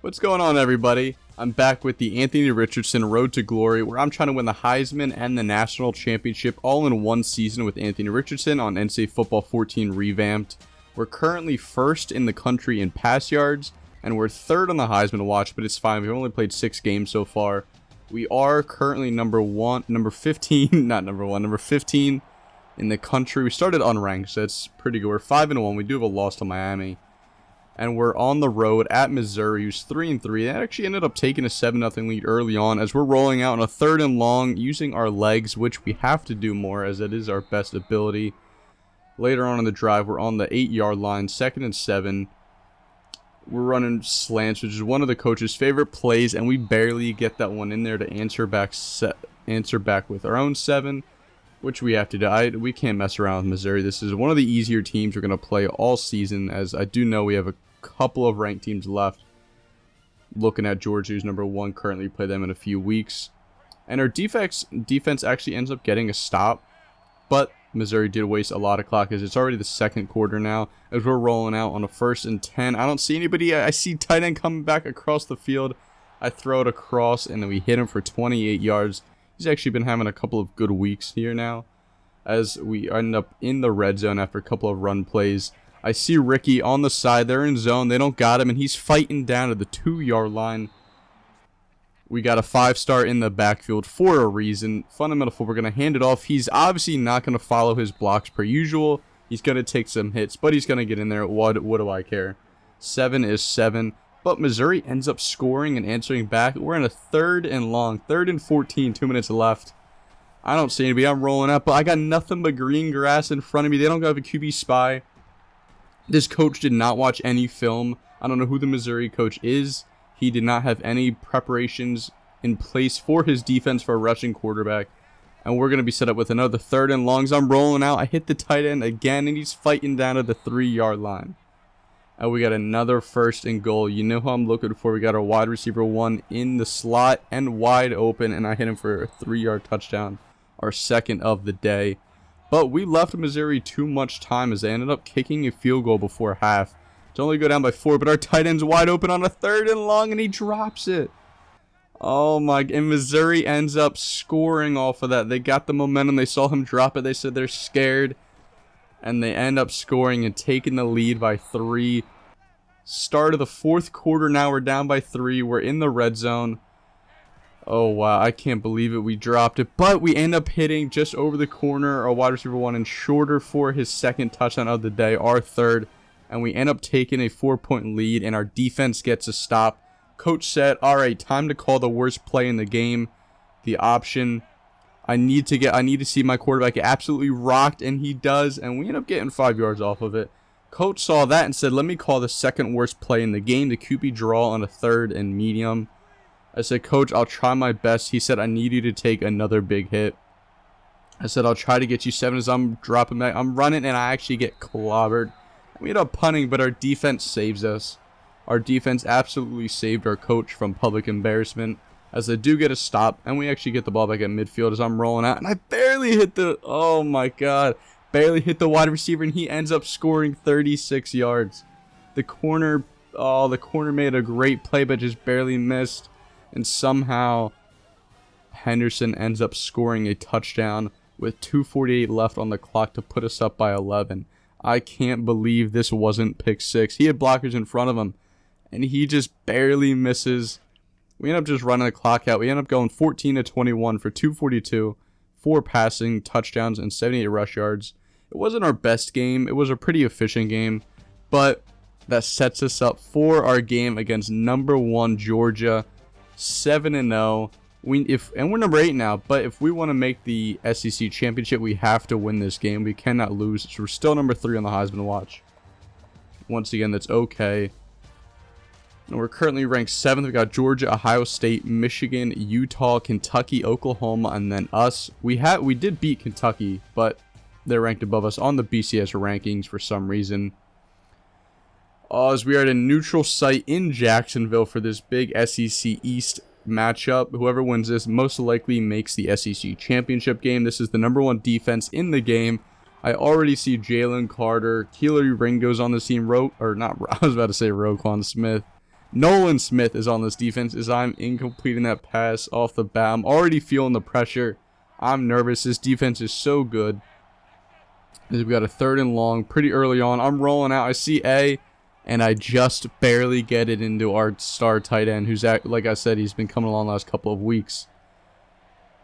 What's going on, everybody? I'm back with the Anthony Richardson Road to Glory, where I'm trying to win the Heisman and the National Championship all in one season with Anthony Richardson on NCAA Football 14 Revamped. We're currently first in the country in pass yards, and we're third on the Heisman watch, but it's fine. We've only played 6 games so far. We are currently number 15 in the country. We started unranked, so that's pretty good. We're 5-1. We do have a loss to Miami. And we're on the road at Missouri, who's 3-3. That actually ended up taking a 7-0 lead early on as we're rolling out on a 3rd and long using our legs, which we have to do more as it is our best ability. Later on in the drive, we're on the 8-yard line, 2nd and 7. We're running slants, which is one of the coach's favorite plays, and we barely get that one in there to answer back with our own 7, which we have to do. We can't mess around with Missouri. This is one of the easier teams we're going to play all season, as I do know we have a couple of ranked teams left. Looking at Georgia, who's number 1, currently play them in a few weeks. And our defense actually ends up getting a stop, but Missouri did waste a lot of clock as it's already the 2nd quarter now as we're rolling out on a 1st and 10. I don't see anybody. I see tight end coming back across the field. I throw it across and then we hit him for 28 yards. He's actually been having a couple of good weeks here now as we end up in the red zone after a couple of run plays. I see Ricky on the side. They're in zone. They don't got him, and he's fighting down to the 2-yard line. We got a 5-star in the backfield for a reason. Fundamental football. We're going to hand it off. He's obviously not going to follow his blocks per usual. He's going to take some hits, but he's going to get in there. What do I care? 7 is 7. But Missouri ends up scoring and answering back. We're in a 3rd and long. 3rd and 14. 2 minutes left. I don't see anybody. I'm rolling up, but I got nothing but green grass in front of me. They don't have a QB spy. This coach did not watch any film. I don't know who the Missouri coach is. He did not have any preparations in place for his defense for a rushing quarterback. And we're going to be set up with another 3rd and longs. I'm rolling out. I hit the tight end again, and he's fighting down to the 3-yard line. And we got another 1st and goal. You know who I'm looking for. We got our wide receiver 1 in the slot and wide open, and I hit him for a 3-yard touchdown, our 2nd of the day. But we left Missouri too much time as they ended up kicking a field goal before half. To only go down by 4, but our tight end's wide open on a 3rd and long, and he drops it. Oh my, and Missouri ends up scoring off of that. They got the momentum. They saw him drop it. They said they're scared. And they end up scoring and taking the lead by 3. Start of the 4th quarter now. We're down by 3. We're in the red zone. Oh, wow. I can't believe it. We dropped it. But we end up hitting just over the corner our wide receiver 1 and shorter for his 2nd touchdown of the day, our 3rd. And we end up taking a 4-point lead, and our defense gets a stop. Coach said, all right, time to call the worst play in the game. The option. I need to see my quarterback get absolutely rocked, and he does, and we end up getting 5 yards off of it. Coach saw that and said, let me call the 2nd worst play in the game, the QB draw on a 3rd and medium. I said, Coach, I'll try my best. He said, I need you to take another big hit. I said, I'll try to get you 7 as I'm dropping back. I'm running, and I actually get clobbered. We end up punting, but our defense saves us. Our defense absolutely saved our coach from public embarrassment as they do get a stop, and we actually get the ball back at midfield as I'm rolling out, and I barely hit the, oh my god, barely hit the wide receiver, and he ends up scoring 36 yards. The corner made a great play, but just barely missed, and somehow Henderson ends up scoring a touchdown with 2:48 left on the clock to put us up by 11. I can't believe this wasn't pick 6. He had blockers in front of him, and he just barely misses. We end up just running the clock out. We end up going 14-21 for 242, 4 passing touchdowns, and 78 rush yards. It wasn't our best game. It was a pretty efficient game, but that sets us up for our game against number 1 Georgia, 7-0. And we're number 8 now, but if we want to make the SEC championship, we have to win this game. We cannot lose. So we're still number 3 on the Heisman watch. Once again, that's okay. And we're currently ranked 7th. We got Georgia, Ohio State, Michigan, Utah, Kentucky, Oklahoma, and then us. We did beat Kentucky, but they're ranked above us on the BCS rankings for some reason. As we are at a neutral site in Jacksonville for this big SEC East matchup. Whoever wins this most likely makes the SEC championship game. This is the number 1 defense in the game. I already see Jalen Carter, Keely Ringo's on the team. I was about to say Roquan Smith. Nolan Smith is on this defense as I'm incompleting that pass off the bat. I'm already feeling the pressure. I'm nervous. This defense is so good. We got a 3rd and long pretty early on. I'm rolling out. I see A, and I just barely get it into our star tight end, who's, like I said, he's been coming along the last couple of weeks.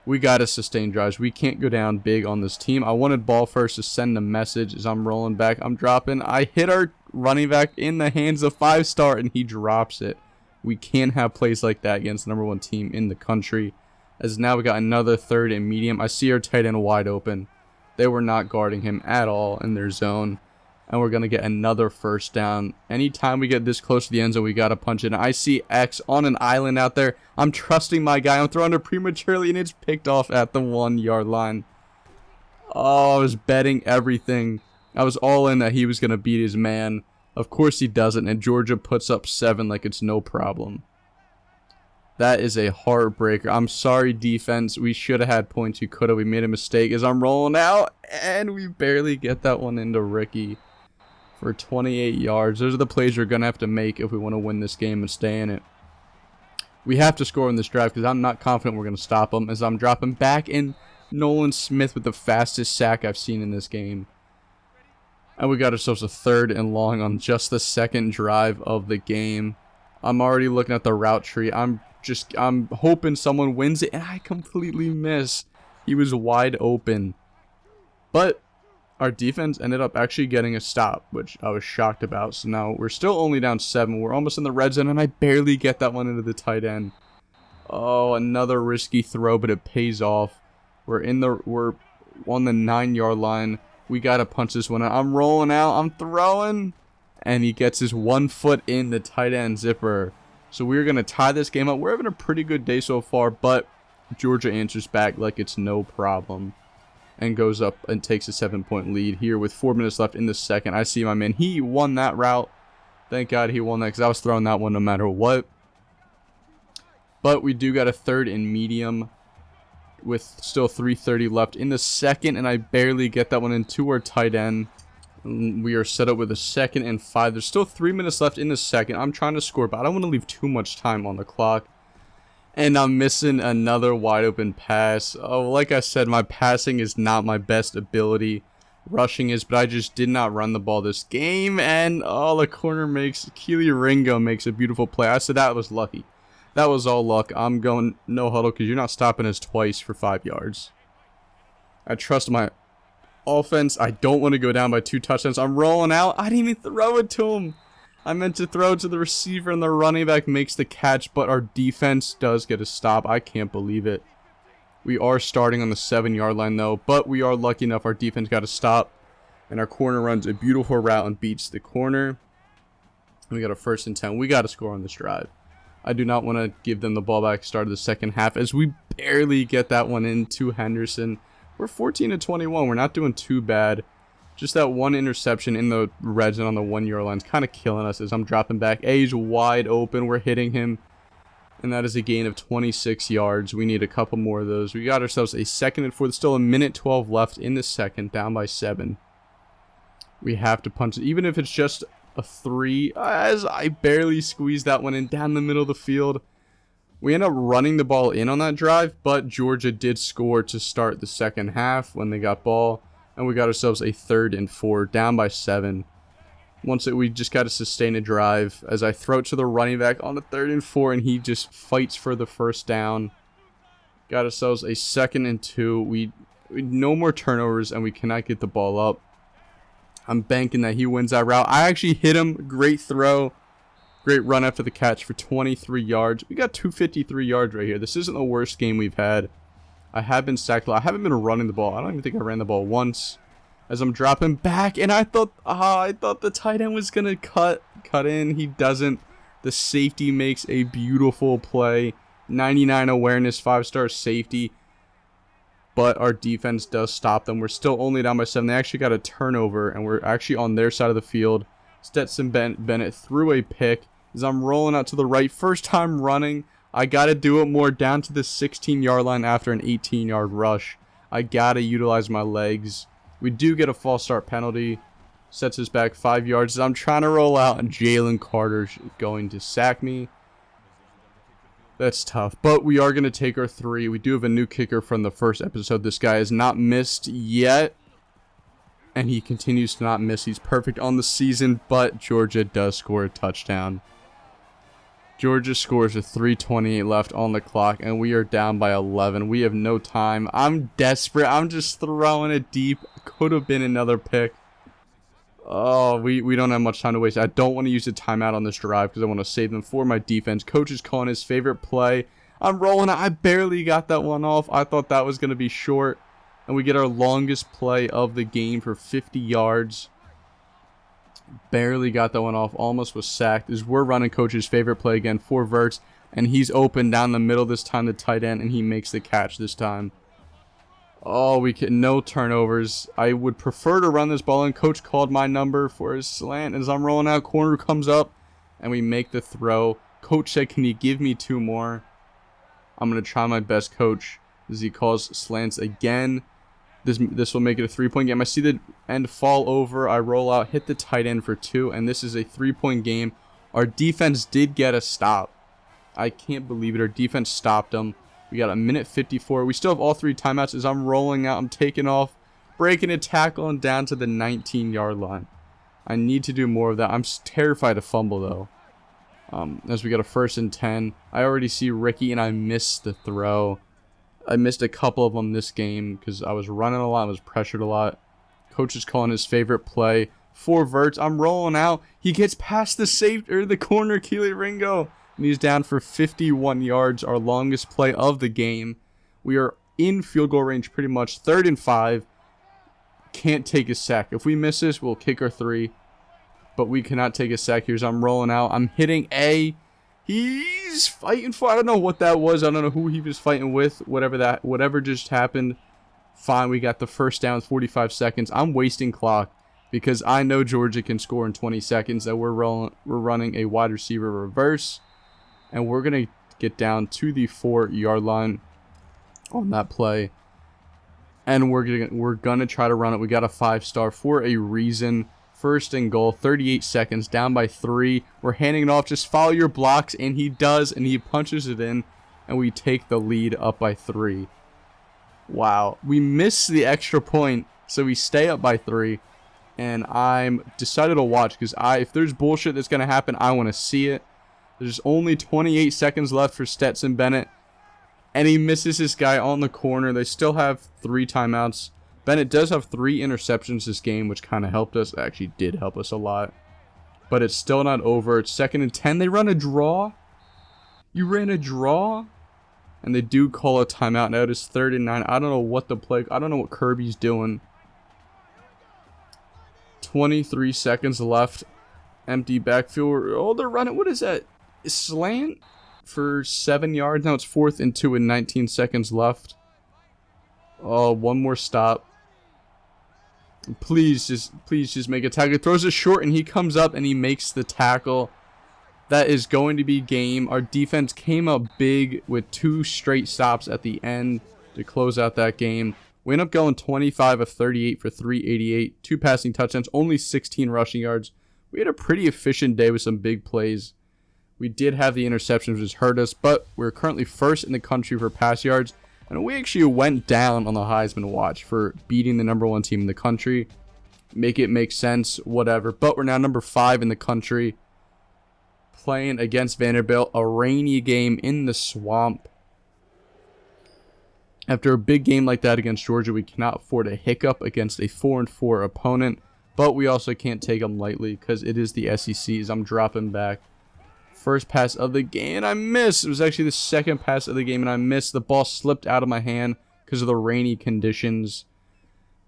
We got to sustain drives. We can't go down big on this team. I wanted ball first to send a message as I'm rolling back. I'm dropping. I hit our running back in the hands of 5-star, and he drops it. We can't have plays like that against the #1 team in the country. As now we got another 3rd and medium. I see our tight end wide open. They were not guarding him at all in their zone. And we're going to get another 1st down. Anytime we get this close to the end zone, we got to punch it. And I see X on an island out there. I'm trusting my guy. I'm throwing it prematurely, and it's picked off at the 1-yard line. Oh, I was betting everything. I was all in that he was going to beat his man. Of course he doesn't, and Georgia puts up 7 like it's no problem. That is a heartbreaker. I'm sorry, defense. We should have had points. We could have. We made a mistake as I'm rolling out, and we barely get that one into Ricky for 28 yards. Those are the plays we're going to have to make if we want to win this game and stay in it. We have to score in this drive because I'm not confident we're going to stop them as I'm dropping back in Nolan Smith with the fastest sack I've seen in this game. And we got ourselves a 3rd and long on just the 2nd drive of the game. I'm already looking at the route tree. I'm hoping someone wins it, and I completely miss. He was wide open. But our defense ended up actually getting a stop, which I was shocked about. So now we're still only down 7. We're almost in the red zone, and I barely get that one into the tight end. Oh, another risky throw, but it pays off. We're on the 9-yard line. We got to punch this one out. I'm rolling out. I'm throwing. And he gets his 1 foot in the tight end zipper. So we're going to tie this game up. We're having a pretty good day so far, but Georgia answers back like it's no problem. And goes up and takes a 7-point lead here with 4 minutes left in the second. I see my man. He won that route. Thank God he won that because I was throwing that one no matter what. But we do got a 3rd and medium with still 3:30 left in the second. And I barely get that one into our tight end. We are set up with a 2nd and 5. There's still 3 minutes left in the second. I'm trying to score, but I don't want to leave too much time on the clock. And I'm missing another wide open pass. Oh, like I said, my passing is not my best ability. Rushing is, but I just did not run the ball this game. And the corner Keely Ringo makes a beautiful play. I said that was lucky. That was all luck. I'm going no huddle because you're not stopping us twice for 5 yards. I trust my offense. I don't want to go down by 2 touchdowns. I'm rolling out. I didn't even throw it to him. I meant to throw it to the receiver, and the running back makes the catch, but our defense does get a stop. I can't believe it. We are starting on the 7-yard line, though, but we are lucky enough our defense got a stop, and our corner runs a beautiful route and beats the corner. We got a 1st and 10. We got to score on this drive. I do not want to give them the ball back start of the second half, as we barely get that one into Henderson. We're 14-21. We're not doing too bad. Just that one interception in the red zone on the 1-yard line is kind of killing us as I'm dropping back. A's wide open. We're hitting him. And that is a gain of 26 yards. We need a couple more of those. We got ourselves a 2nd and 4. There's still a minute 12 left in the second. Down by 7. We have to punch it. Even if it's just a 3. As I barely squeezed that one in down the middle of the field. We end up running the ball in on that drive. But Georgia did score to start the second half when they got ball. And we got ourselves a 3rd and 4, down by 7. We just got to sustain a drive as I throw it to the running back on the 3rd and 4, and he just fights for the 1st down. Got ourselves a 2nd and 2. We no more turnovers, and we cannot get the ball up. I'm banking that he wins that route. I actually hit him. Great throw. Great run after the catch for 23 yards. We got 253 yards right here. This isn't the worst game we've had. I have been sacked a lot. I haven't been running the ball. I don't even think I ran the ball once. As I'm dropping back, and I thought the tight end was gonna cut in. He doesn't. The safety makes a beautiful play. 99 awareness, 5-star safety. But our defense does stop them. We're still only down by 7. They actually got a turnover, and we're actually on their side of the field. Stetson Bennett threw a pick. As I'm rolling out to the right, first time running. I got to do it more down to the 16-yard line after an 18-yard rush. I got to utilize my legs. We do get a false start penalty. Sets us back 5 yards as I'm trying to roll out, and Jalen Carter's going to sack me. That's tough, but we are going to take our 3. We do have a new kicker from the first episode. This guy has not missed yet, and he continues to not miss. He's perfect on the season, but Georgia does score a touchdown. Georgia scores with 3:28 left on the clock, and we are down by 11. We have no time. I'm desperate. I'm just throwing it deep. Could have been another pick. Oh, we don't have much time to waste. I don't want to use a timeout on this drive because I want to save them for my defense. Coach is calling his favorite play. I'm rolling it. I barely got that one off. I thought that was going to be short. And we get our longest play of the game for 50 yards. Barely got that one off. Almost was sacked. As we're running coach's favorite play again for Verts. And he's open down the middle this time, the tight end. And he makes the catch this time. Oh, we get no turnovers. I would prefer to run this ball in. Coach called my number for his slant. As I'm rolling out, corner comes up, and we make the throw. Coach said, can you give me 2 more? I'm going to try my best, Coach, as he calls slants again. This will make it a 3-point game. I see the end fall over. I roll out, hit the tight end for 2, and this is a 3-point game. Our defense did get a stop. I can't believe it. Our defense stopped them. We got a minute 54. We still have all 3 timeouts. As I'm rolling out, I'm taking off, breaking a tackle, and down to the 19-yard line. I need to do more of that. I'm terrified to fumble, though. As we got a 1st and 10. I already see Ricky, and I missed the throw. I missed a couple of them this game because I was running a lot. I was pressured a lot. Coach is calling his favorite play for Verts. I'm rolling out. He gets past the safety or the corner, Keely Ringo. And he's down for 51 yards, our longest play of the game. We are in field goal range pretty much. 3rd and 5. Can't take a sack. If we miss this, we'll kick our 3. But we cannot take a sack here as I'm rolling out. I'm hitting A. He's fighting for, I don't know what that was. I don't know who he was fighting with. Whatever just happened. Fine, we got the 1st down, 45 seconds. I'm wasting clock because I know Georgia can score in 20 seconds. That we're running a wide receiver reverse. And we're going to get down to the 4-yard line on that play. And we're gonna try to run it. We got a 5-star for a reason. 1st and goal, 38 seconds, down by 3. We're handing it off. Just follow your blocks. And he does. And he punches it in. And we take the lead up by 3. Wow. We miss the extra point. So we stay up by 3. And I'm decided to watch because if there's bullshit that's going to happen, I want to see it. There's only 28 seconds left for Stetson Bennett. And he misses this guy on the corner. They still have 3 timeouts. Bennett does have 3 interceptions this game, which kind of helped us. It actually did help us a lot. But it's still not over. It's 2nd and 10. They run a draw. You ran a draw? And they do call a timeout. Now it is 3rd and 9. I don't know what the play. I don't know what Kirby's doing. 23 seconds left. Empty backfield. Oh, they're running. What is that? Slant for 7 yards. Now it's 4th and 2 and 19 seconds left. Oh, one more stop. Please just make a tackle. He throws it short and he comes up and he makes the tackle. That is going to be game. Our defense came up big with 2 straight stops at the end to close out that game. We end up going 25 of 38 for 388. 2 passing touchdowns, only 16 rushing yards. We had a pretty efficient day with some big plays. We did have the interceptions, which hurt us, but we're currently 1st in the country for pass yards. And we actually went down on the Heisman watch for beating the #1 team in the country. Make it make sense, whatever. But we're now number 5 in the country. Playing against Vanderbilt, a rainy game in the swamp. After a big game like that against Georgia, we cannot afford a hiccup against a 4-4 opponent. But we also can't take them lightly because it is the SEC as I'm dropping back. 1st pass of the game, and I missed. It was actually the 2nd pass of the game, and I missed. The ball slipped out of my hand because of the rainy conditions.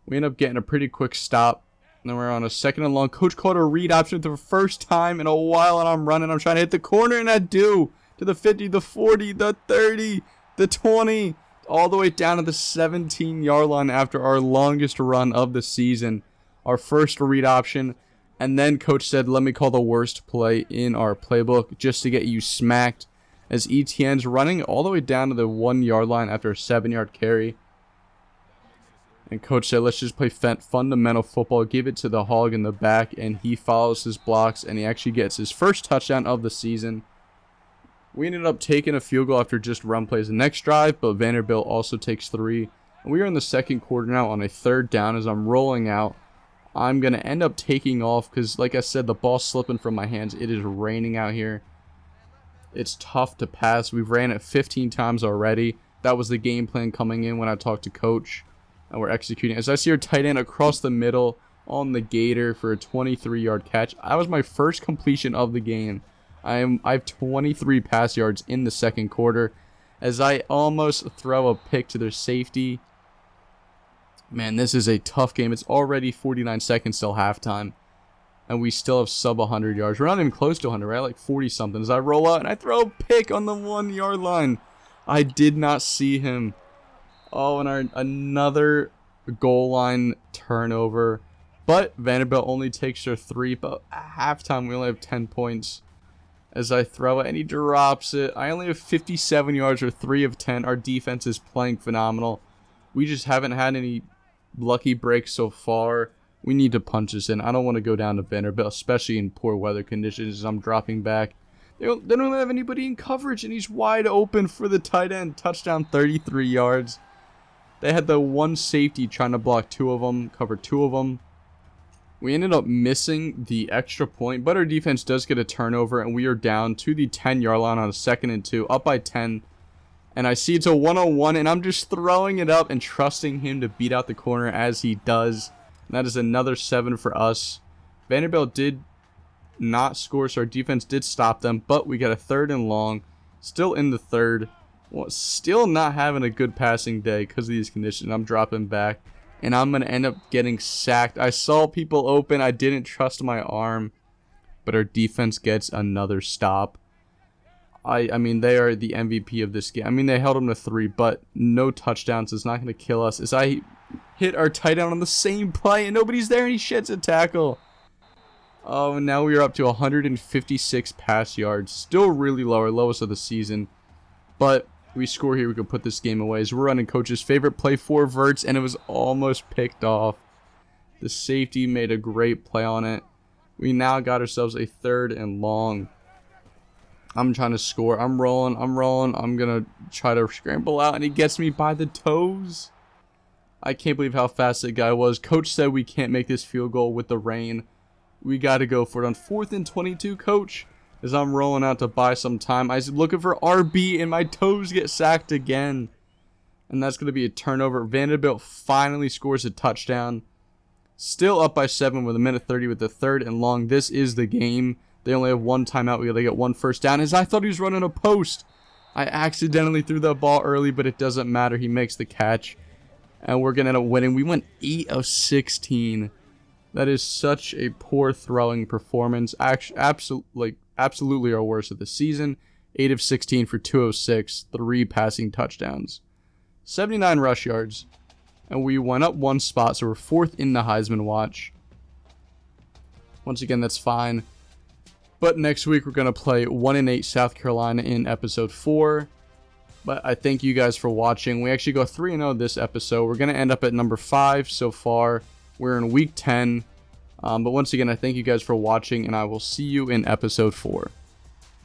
We end up getting a pretty quick stop. And then we're on a 2nd and long. Coach called a read option for the first time in a while, and I'm running. I'm trying to hit the corner, and I do. To the 50, the 40, the 30, the 20, all the way down to the 17-yard line after our longest run of the season. Our first read option. And then coach said, let me call the worst play in our playbook just to get you smacked. As ETN's running all the way down to the 1-yard line after a 7-yard carry. And coach said, let's just play fundamental football, give it to the hog in the back, and he follows his blocks, and he actually gets his first touchdown of the season. We ended up taking a field goal after just run plays the next drive, but Vanderbilt also takes 3. And we are in the second quarter now on a 3rd down. As I'm rolling out, I'm going to end up taking off because, like I said, the ball's slipping from my hands. It is raining out here. It's tough to pass. We've ran it 15 times already. That was the game plan coming in when I talked to coach, and we're executing. As I see our tight end across the middle on the gator for a 23-yard catch. That was my first completion of the game. I have 23 pass yards in the second quarter as I almost throw a pick to their safety. Man, this is a tough game. It's already 49 seconds till halftime, and we still have sub 100 yards. We're not even close to 100, right? Like 40 something. As I roll out and I throw a pick on the 1-yard line. I did not see him. Oh, and another goal line turnover. But Vanderbilt only takes their 3. But at halftime, we only have 10 points. As I throw it, and he drops it. I only have 57 yards, or 3 of 10. Our defense is playing phenomenal. We just haven't had any lucky breaks so far. We need to punch this in. I don't want to go down to Vanderbilt, especially in poor weather conditions as I'm dropping back. They don't have anybody in coverage, and he's wide open for the tight end. Touchdown, 33 yards. They had the one safety trying to block 2 of them, cover 2 of them. We ended up missing the extra point, but our defense does get a turnover, and we are down to the 10-yard line on a 2nd and 2, up by 10. And I see it's a 1-on-1, and I'm just throwing it up and trusting him to beat out the corner as he does. And that is another 7 for us. Vanderbilt did not score, so our defense did stop them, but we got a 3rd and long, still in the 3rd. Well, still not having a good passing day because of these conditions. I'm dropping back, and I'm going to end up getting sacked. I saw people open. I didn't trust my arm, but our defense gets another stop. I mean, they are the MVP of this game. I mean, they held them to 3, but no touchdowns is not going to kill us. As I hit our tight end on the same play, and nobody's there, and he sheds a tackle. Oh, and now we are up to 156 pass yards. Still really low, our lowest of the season. But we score here, we could put this game away. As we're running coach's favorite play, 4 verts, and it was almost picked off. The safety made a great play on it. We now got ourselves a 3rd and long. I'm trying to score. I'm rolling. I'm going to try to scramble out, and he gets me by the toes. I can't believe how fast that guy was. Coach said we can't make this field goal with the rain. We got to go for it on 4th and 22, coach. As I'm rolling out to buy some time, I was looking for RB, and my toes get sacked again. And that's going to be a turnover. Vanderbilt finally scores a touchdown. Still up by 7 with 1:30 with the 3rd and long. This is the game. They only have 1 timeout. We got to get 1 first down. As I thought he was running a post. I accidentally threw that ball early, but it doesn't matter. He makes the catch. And we're going to end up winning. We went 8 of 16. That is such a poor throwing performance. Absolutely our worst of the season. 8 of 16 for 206. 3 passing touchdowns. 79 rush yards. And we went up 1 spot, so we're 4th in the Heisman watch. Once again, that's fine. But next week, we're going to play 1-8 South Carolina in episode 4. But I thank you guys for watching. We actually go 3-0 this episode. We're going to end up at number 5 so far. We're in week 10. But once again, I thank you guys for watching, and I will see you in episode 4.